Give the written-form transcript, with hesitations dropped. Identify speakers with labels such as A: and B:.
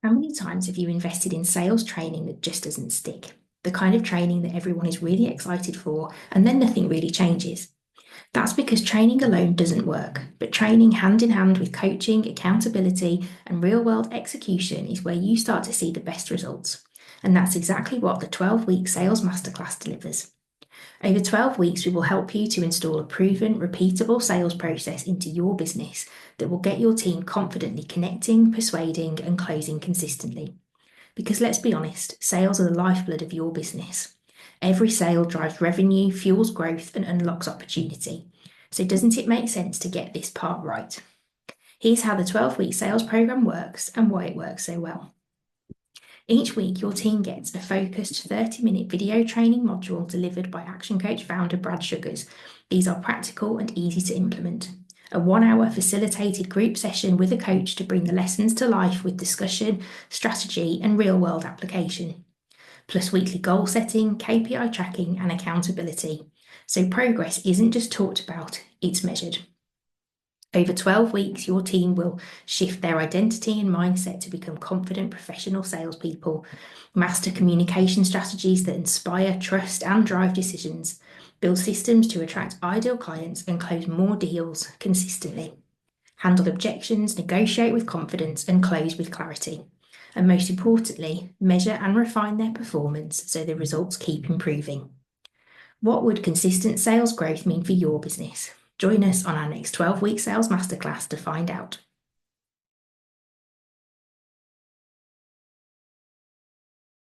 A: How many times have you invested in sales training that just doesn't stick? The kind of training that everyone is really excited for, and then nothing really changes. That's because training alone doesn't work, but training hand in hand with coaching, accountability, and real world execution is where you start to see the best results. And that's exactly what the 12-week Sales Masterclass delivers. Over 12 weeks, we will help you to install a proven, repeatable sales process into your business that will get your team confidently connecting, persuading, and closing consistently. Because let's be honest, sales are the lifeblood of your business. Every sale drives revenue, fuels growth, and unlocks opportunity. So, doesn't it make sense to get this part right? Here's how the 12-week sales program works and why it works so well. Each week, your team gets a focused 30-minute video training module delivered by ActionCOACH Founder Brad Sugars. These are practical and easy to implement. A 1-hour facilitated group session with a coach to bring the lessons to life with discussion, strategy, and real-world application. Plus weekly goal setting, KPI tracking, and accountability. So progress isn't just talked about, it's measured. Over 12 weeks, your team will shift their identity and mindset to become confident professional salespeople, master communication strategies that inspire, trust, and drive decisions, build systems to attract ideal clients and close more deals consistently, handle objections, negotiate with confidence, and close with clarity. And most importantly, measure and refine their performance so the results keep improving. What would consistent sales growth mean for your business? Join us on our next 12-week Sales Masterclass to find out.